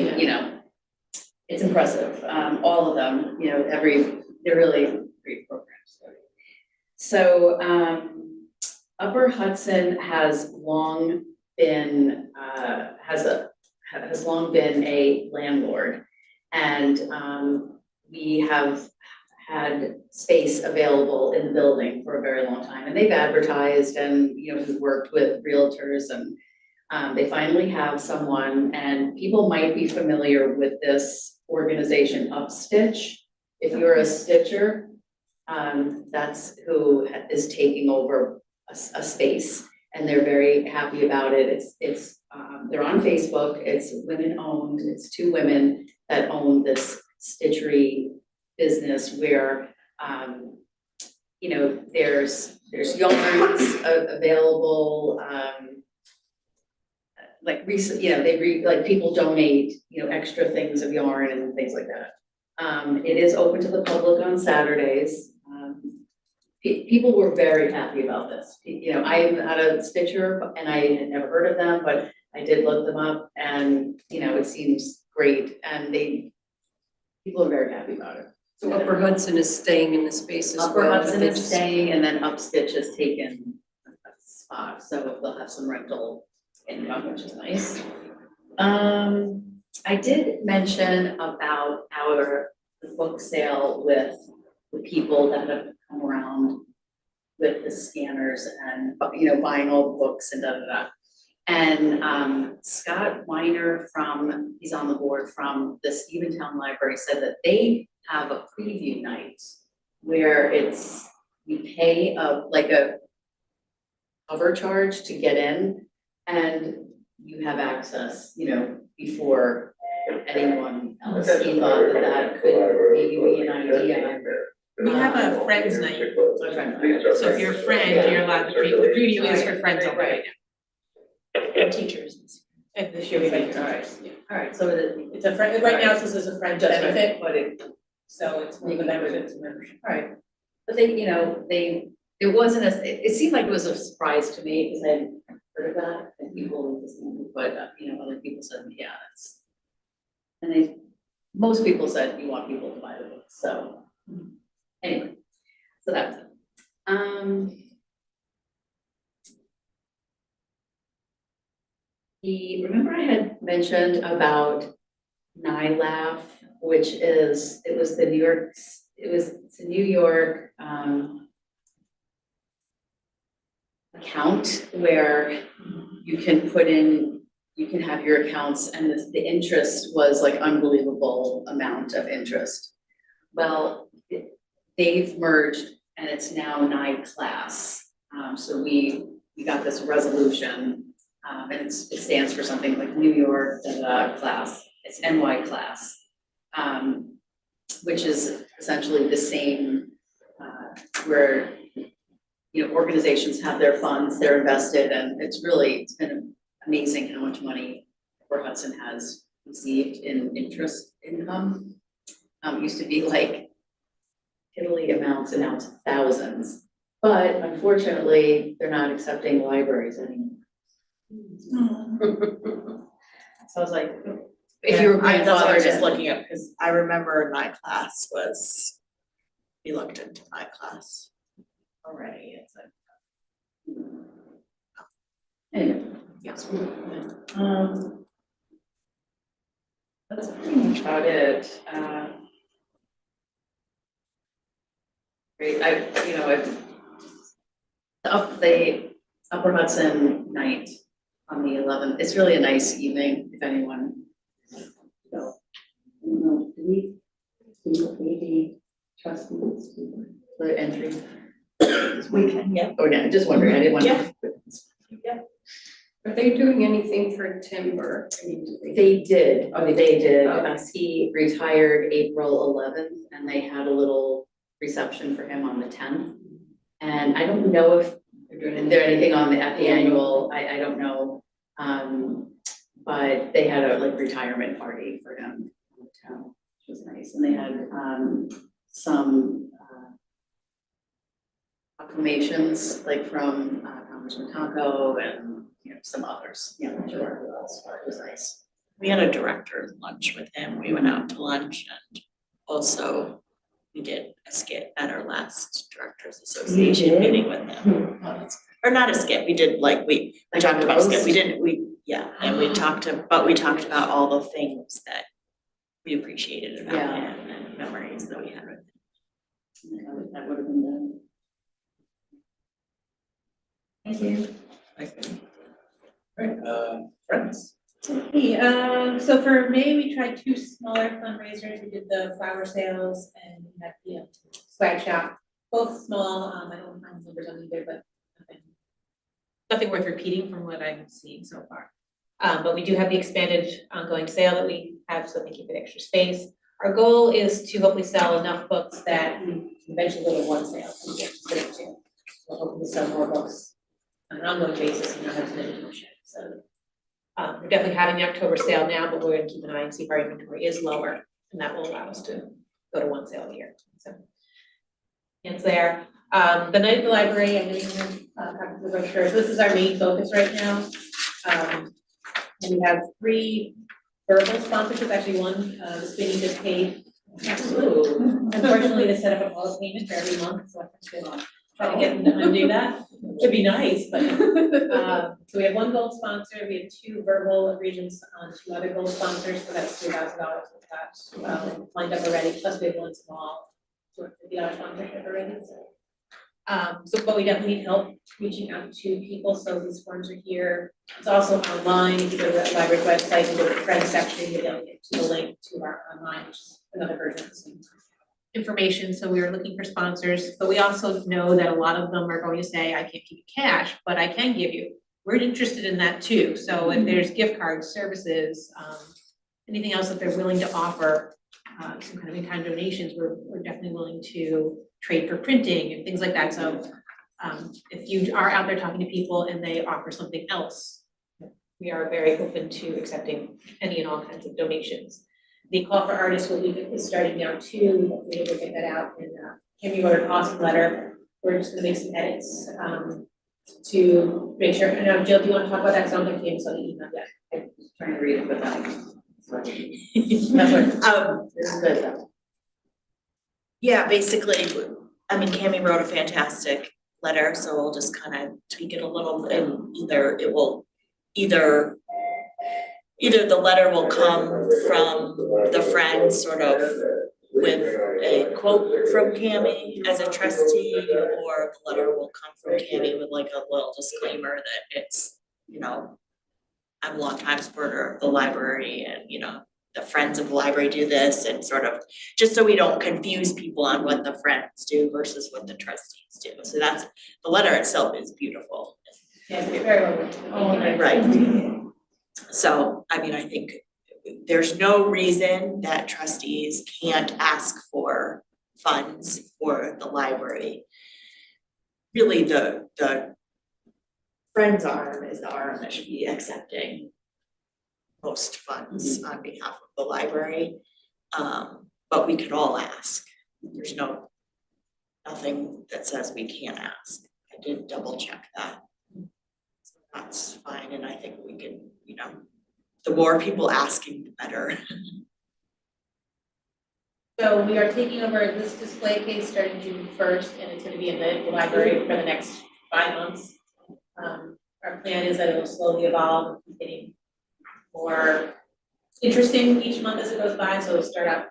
it's impressive. All of them, they're really great programs. So, Upper Hudson has long been, has long been a landlord. And we have had space available in the building for a very long time. And they've advertised and, we've worked with realtors, and they finally have someone, and people might be familiar with this organization, Upstitch. If you're a stitcher, That's who is taking over a space, and they're very happy about it. They're on Facebook, it's women owned, it's two women that own this stitchery business where, you know, there's yarns available, like recent, you know, like people donate, you know, extra things of yarn and things like that. It is open to the public on Saturdays. People were very happy about this. You know, I'm not a stitcher and I had never heard of them, but I did look them up and, you know, it seems great and people are very happy about it. So Upper Hudson is staying in the space as well. Upper but Hudson they is just- staying and then Upstitch has taken a spot, so they'll have some rental income, which is nice. I did mention about the book sale with the people that have come around with the scanners and, you know, buying all the books and da. And Scott Weiner he's on the board from the Steventown Library, said that they have a preview night where you pay a cover charge to get in and you have access, you know, before anyone else. He thought that could maybe be an idea. We have a friends night, So so if you're a friend, you're allowed to, the preview is for friends only. Right. And teachers. And this year we make All right. All right, so It's a friend, right now it says it's a friend just right, benefit, but it, so it's one of the benefits of membership. all right. But it wasn't it seemed like it was a surprise to me because I hadn't heard of that and people, but you know, other people said, yeah, most people said you want people to buy the book, so anyway, so that's it. Remember I had mentioned about NILAF, which is, it's a New York account where you can have your accounts and the interest was like unbelievable amount of interest. Well, they've merged and it's now NICLAS. So we got this resolution and it stands for something like New York class. It's NY class, which is essentially the same where, you know, organizations have their funds, they're invested, and it's been amazing how much money Port Hudson has received in interest income. It used to be like Italy amounts and now it's thousands, but unfortunately, they're not accepting libraries anymore. So I was like, if you were I was grandfathered just in. looking up, because I remember my class was, we looked into my class already, it's like. Anyway, Yes. that's pretty much about it. Great, the Upper Hudson night on the 11th, it's really a nice evening, if anyone. So, I don't know, do we maybe trustees for entry? We can, yeah. Oh, yeah, just wondering, I didn't want to. Yeah. Are they doing anything for timber? They did, they did, Okay. he retired April 11th, and they had a little reception for him on the 10th. And I don't know if they're anything at the annual, I don't know. But they had a retirement party for him in the town, which was nice, and they had some acclamations from Congressman Taco and, you know, some others, you know, sure who else, but it was nice. We had a director's lunch with him, we went out to lunch and also we did a skit at our last directors association did? meeting with them. Or not a skit, we did we talked about a skit, and we talked about all the things that we appreciated about Yeah. him and memories that we had with him. You know, that would have been done. Thank you. Right, friends. Hey, so for May, we tried 2 smaller fundraisers. We did the flower sales and we had the swag shop. both small, I don't have numbers on either, but nothing worth repeating from what I'm seeing so far. But we do have the expanded ongoing sale that we have, so they keep it extra space. Our goal is to hopefully sell enough books that we can eventually go to one sale, and get to save two. We're hoping to sell more books on an ongoing basis and not have to negotiate, so. We're definitely having the October sale now, but we're gonna keep an eye and see if our inventory is lower, and that will allow us to go to one sale a year, so. It's there. The night at the library, I know you have copies of the brochures. This is our main focus right now. And we have 3 verbal sponsorships, actually one, the Spinny just paid. Unfortunately, they set up a bullet payment for every month, so I have to try to get them to undo that. It'd be nice, but, so we have 1 gold sponsor, we have 2 verbal agreements on 2 other gold sponsors, so that's $3,000 with that, lined up already, plus we have 1 small $250 sponsorship already, so. But we definitely need help reaching out to people, so these forms are here. It's also online, if you go to the library website, and go to the friends section, you'll be able to get to the link to our online, which is another version of the same information. So we are looking for sponsors, but we also know that a lot of them are going to say, I can't give you cash, but I can give you. We're interested in that too. So if there's gift cards, services, anything else that they're willing to offer, some kind of in-kind donations, we're definitely willing to trade for printing and things like that. So if you are out there talking to people and they offer something else, we are very open to accepting any and all kinds of donations. The call for artists is starting now too. Hopefully we'll get that out. And Kimmy wrote an awesome letter. We're just gonna make some edits to make sure. Now, Jill, do you want to talk about that? Because I don't think Kimmy saw the email yet. I'm trying to read it without. That's what. This is good though. Yeah, basically, I mean, Cammie wrote a fantastic letter, so we'll just kind of tweak it a little, and either the letter will come from the friend sort of with a quote from Cammie as a trustee, or the letter will come from Cammie with like a little disclaimer that it's, you know, I'm a longtime supporter of the library, and, you know, the friends of the library do this, and sort of, just so we don't confuse people on what the friends do versus what the trustees do. So that's, the letter itself is beautiful. Yeah, it's very well written. Right. So, I mean, I think there's no reason that trustees can't ask for funds for the library. Really, the Friends arm is the arm that should be accepting most funds on behalf of the library. But we could all ask. There's nothing that says we can't ask. I did double check that. So that's fine, and I think we can, you know, the more people asking, the better. So we are taking over this display case starting June 1st, and it's gonna be in the library for the next 5 months. Our plan is that it will slowly evolve, getting more interesting each month as it goes by, so it'll start out,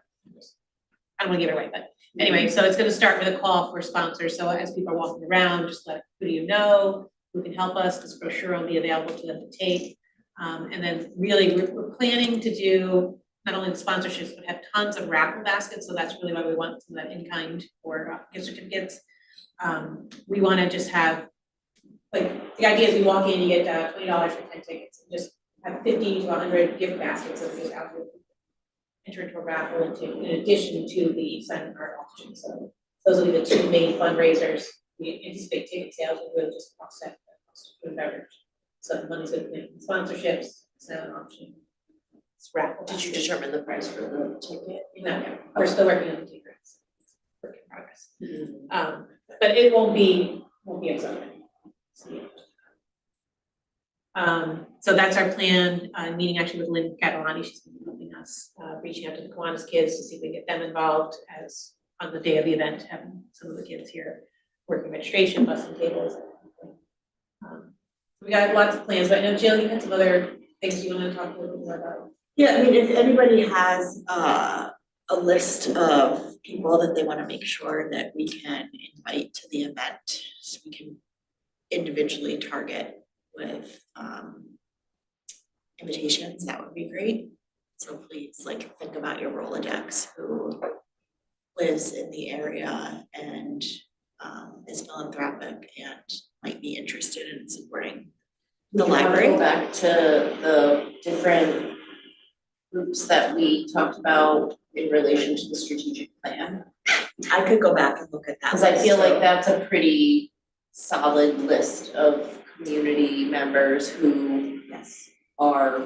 I don't wanna give it away, but anyway, so it's gonna start with a call for sponsors, so as people are walking around, just let, who do you know, who can help us, this brochure will be available to them to take. And then really, we're planning to do not only the sponsorships, but have tons of raffle baskets, so that's really why we want some of that in-kind or gift certificates. We wanna just have, like, the idea is we walk in, you get $20 for 10 tickets, and just have 50 to 100 gift baskets that we just out there enter into a raffle in addition to the silent art auction. So those will be the 2 main fundraisers. We anticipate ticket sales will really just offset the cost of food and beverage. So the money's going to sponsorships, silent auction, it's raffle. Did you determine the price for the ticket? No, we're still working on the tickets. Work in progress. But it won't be exorbitant. So that's our plan, meeting actually with Lynn Catalani, she's been helping us, reaching out to the Kiwanis kids to see if we can get them involved as on the day of the event, having some of the kids here working registration, busing tables. We got lots of plans, but I know Jill, you had some other things you want to talk a little bit more about. Yeah, I mean, if anybody has a list of people that they want to make sure that we can invite to the event, so we can individually target with invitations, that would be great. So please, like, think about your Rolodex, who lives in the area and is philanthropic and might be interested in supporting the We wanna library. Go back to the different groups that we talked about in relation to the strategic plan. I could go back and look at that. Cause I feel list, like that's a pretty solid list of community members who yes. are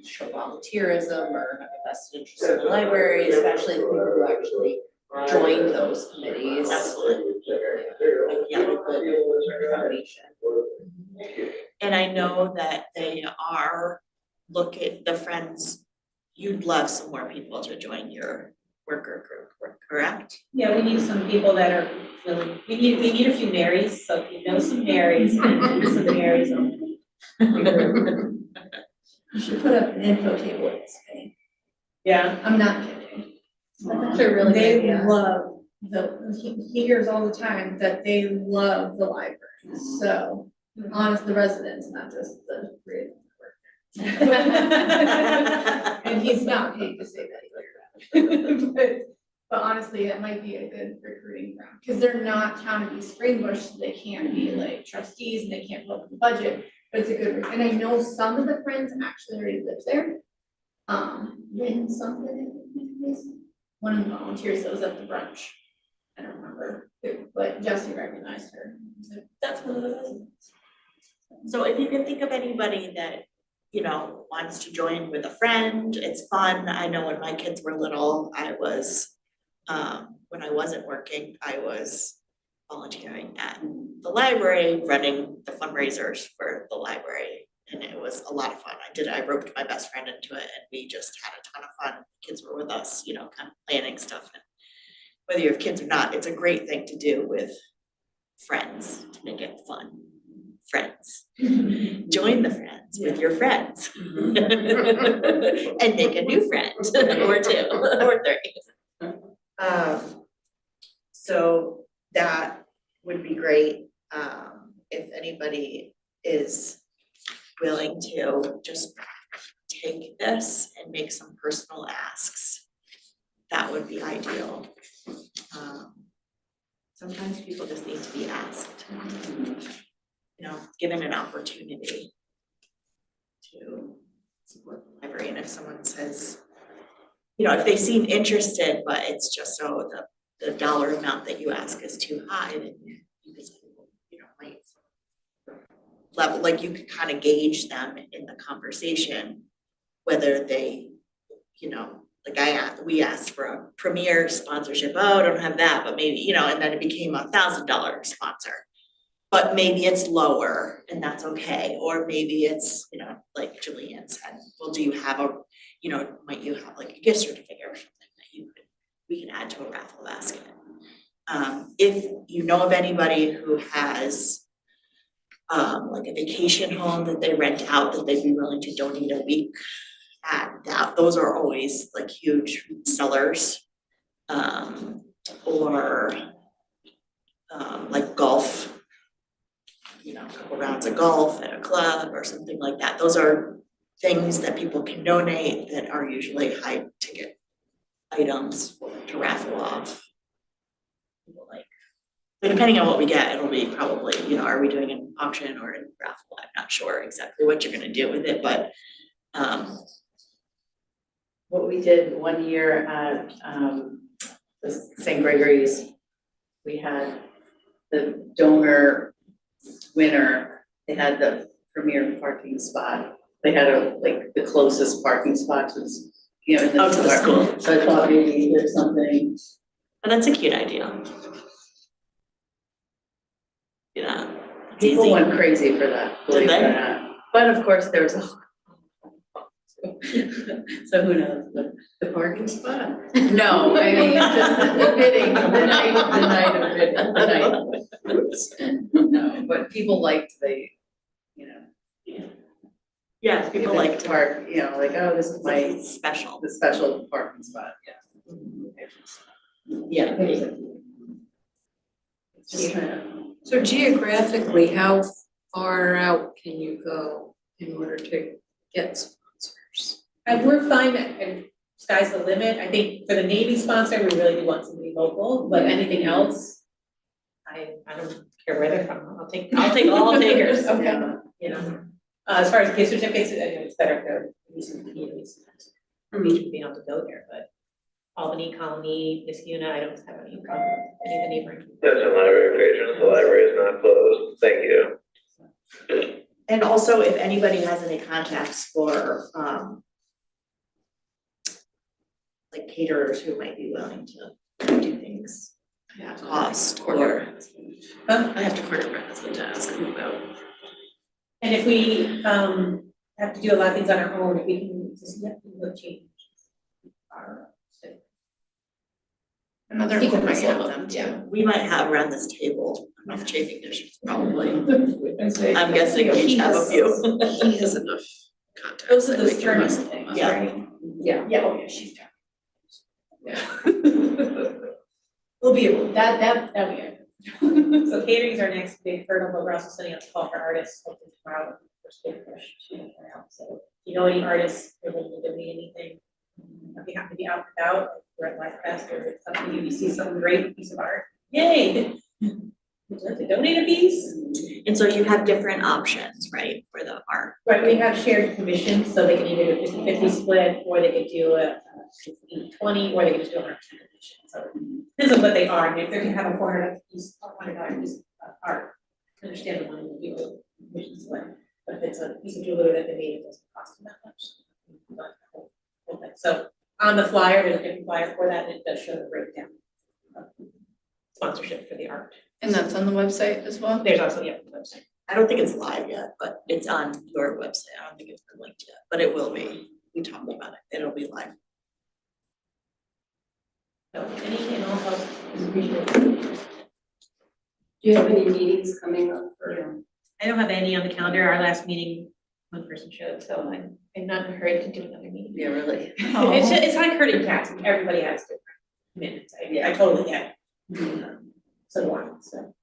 show volunteerism or have a vested interest in the library, especially the people who actually joined those committees. Absolutely. Yeah, good foundation. And I know that they are looking, the friends, you'd love some more people to join your worker group, correct? Yeah, we need some people that are willing, we need a few Marys, so if you know some Marys, some Marys on. You should put up an info table at Spain. Yeah. I'm not kidding. That's actually a really good They idea. love he hears all the time that they love the library, so. Honest, the residents, not just the creative work. And he's not paid to say that either. But honestly, it might be a good recruiting ground, because they're not town of East Greenbush, so they can't be like trustees and they can't vote for the budget. But it's a good, and I know some of the friends actually already live there. Lynn something, one of the volunteers that was at the brunch. I don't remember who, but Jesse recognized her. So that's one of the residents. So if you can think of anybody that, you know, wants to join with a friend, it's fun. I know when my kids were little, I was, when I wasn't working, I was volunteering at the library, running the fundraisers for the library. And it was a lot of fun. I roped my best friend into it and we just had a ton of fun. Kids were with us, you know, kind of planning stuff. And whether you have kids or not, it's a great thing to do with friends to make it fun. Friends. Join the friends with your friends. And make a new friend or two or three. So that would be great. If anybody is willing to just take this and make some personal asks, that would be ideal. Sometimes people just need to be asked. You know, given an opportunity to support the library. And if someone says, you know, if they seem interested, but it's just so the dollar amount that you ask is too high, then you just, you know, might level, like you could kind of gauge them in the conversation, whether they, you know, like we asked for a premier sponsorship. Oh, I don't have that, but maybe, you know, and then it became $1,000 sponsor. But maybe it's lower and that's okay, or maybe it's, you know, like Julian said, well, do you have a, you know, might you have like a gift certificate or something that we can add to a raffle basket. If you know of anybody who has like a vacation home that they rent out that they'd be willing to donate a week at, that, those are always like huge sellers. Or like golf. You know, a couple rounds of golf at a club or something like that. Those are things that people can donate that are usually high ticket items to raffle off. People like, but depending on what we get, it'll be probably, you know, are we doing an auction or a raffle? I'm not sure exactly what you're gonna do with it, but What we did one year at the St. Gregory's, we had the donor winner, they had the premier parking spot. They had like the closest parking spot to, you know, in the. Oh, to the school. So I thought maybe there's something. but that's a cute idea. You know, it's People easy. went crazy for that, believe it or not. But of course, there was a. So who knows, but the parking spot? No, I mean, just the bidding, the night of bidding, the night. Oops. No, but people liked the, you know. Yeah, people like to park, you know, like, oh, this is my, it's special. the special parking spot, yeah. Yeah. Just trying to. So geographically, how far out can you go in order to get sponsors? And we're fine, and sky's the limit. I think for the Navy sponsor, we really do want somebody local, but anything else, I don't care where they're from, I'll take all takers. Okay. You know, as far as gift certificates, I know it's better if they're recent communities, for each being able to go there, but Albany, Colony, Niskuna, I don't have any problem with any of the neighboring. Attention library patrons, the library is not closed, thank you. And also, if anybody has any contacts for, like caterers who might be willing to do things at cost, or I have to corner my husband to ask him about. And if we have to do a lot of things on our own, if we can just change our. Another People one might might have have them them, too. We might have around this table enough chafing dishes, probably. I'm I'm guessing we each have a few. He has enough contacts. Those are that the we can stern must- things, Yeah. right? Yeah. Yeah, oh yeah, she's done. We'll be able, that we are. So catering is our next big hurdle, but we're also setting up a call for artists, hopefully tomorrow, first big push to get that out. So if you know any artists, they're willing to give me anything, if you happen to be out and about, if we're at Life Fest, or if it's something you see some great piece of art, yay! Would you like to donate a piece? And so you have different options, right, for the art? Right, we have shared commissions, so they can either do a 50-50 split, or they could do a 20, or they could just do a 100% commission. So this is what they are, and if they can have a $400 piece of art, I understand the money would be a commission split. But if it's a piece of jewelry that they made, it doesn't cost them that much. Okay, so on the flyer, there's a different flyer for that, and it does show the breakdown of sponsorship for the art. and that's on the website as well? There's also, yeah, the website. I don't think it's live yet, but it's on your website. I don't think it's been linked yet, but it will be. We talked about it. It'll be live. So any and all help is appreciated. Do you have any meetings coming up for? I don't have any on the calendar. Our last meeting, one person showed, so I'm not in a hurry to do another meeting. Yeah, really. It's like herding cats. Everybody has different commitments. I totally get it. So do I, so.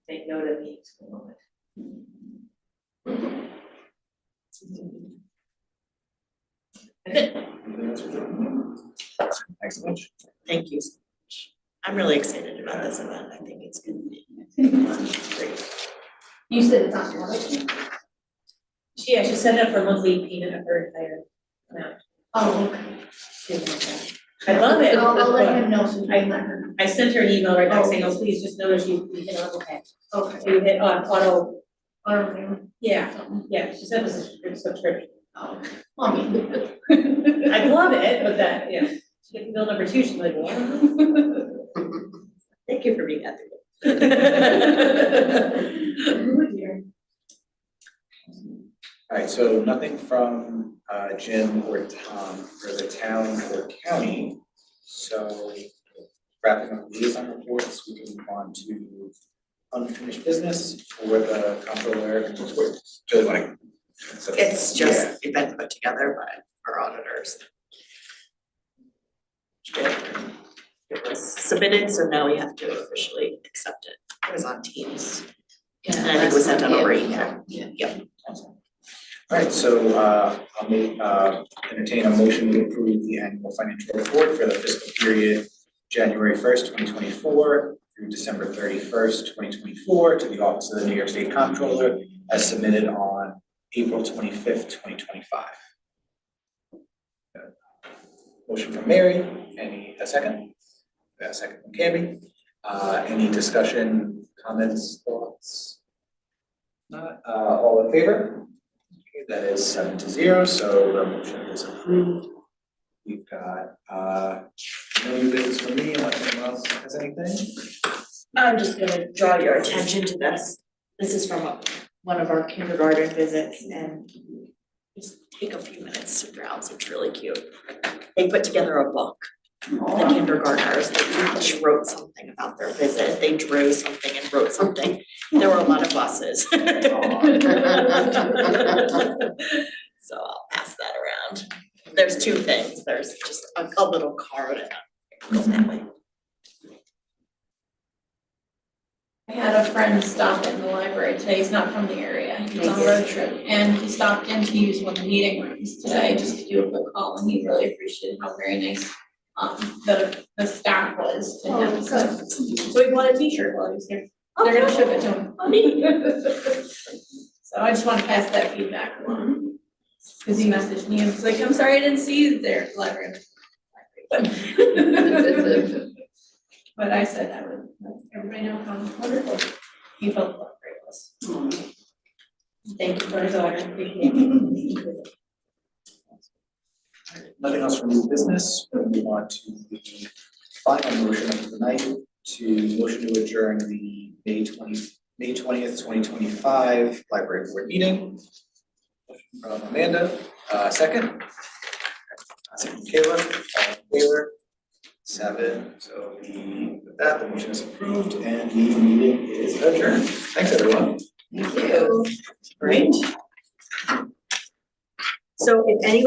Take note of me for a moment. Thanks so much. Thank you so much. I'm really excited about this event. I think it's gonna be great. You said it's on your website? Yeah, she set it up for a monthly payment of her entire amount. Oh, okay. I love it. I'll let him know soon. I sent her an email right back saying, oh, please just notice you hit on okay. Okay. So you hit on auto, Okay. yeah, she said it was a subscription. Oh, I mean. I love it, but that, yeah, she gets bill number 2, she's like, what? Thank you for being ethical. All right, so nothing from Jim or Tom for the town or county. So wrapping up liaison reports, we can move on to unfinished business for the comptroller. Julie, want to? It's just been put together by our auditors. It was submitted, so now we have to officially accept it. It was on Teams. And I think it was sent out over email. Yep. Awesome. All right, so I'll entertain a motion to approve the annual financial report for the fiscal period January 1st, 2024 through December 31st, 2024 to the Office of the New York State Comptroller as submitted on April 25th, 2025. Motion from Mary, a second? A second from Cammy. Any discussion, comments, thoughts? Not, all in favor? Okay, that is 7-0, so the motion is approved. We've got, no new business from me, unless anyone else has anything. I'm just gonna draw your attention to this. This is from one of our kindergarten visits, and just take a few minutes to browse. It's really cute. They put together a book. The kindergartners, they each wrote something about their visit. They drew something and wrote something. There were a lot of buses. So I'll pass that around. There's two things. There's just a little card and a family. I had a friend stop in the library today, he's not from the area, he's on a road trip, and he stopped in to use one of the meeting rooms today, just to do a quick call, and he really appreciated how very nice the staff was to him, so he bought a t-shirt while he was here. They're gonna ship it to him. So I just wanna pass that feedback along. Cause he messaged me and was like, I'm sorry I didn't see you there at the library. But but I said I would let everybody know how wonderful he felt about Great. Thank you for his order, appreciate it. Nothing else from new business, we'll move on to the final motion of the night, to motion to adjourn the May 20th, 2025 library board meeting. Motion from Amanda, second. Second from Kayla, all in favor? 7, so with that, the motion is approved and the meeting is adjourned. Thanks, everyone. Thank you. Great. So if anyone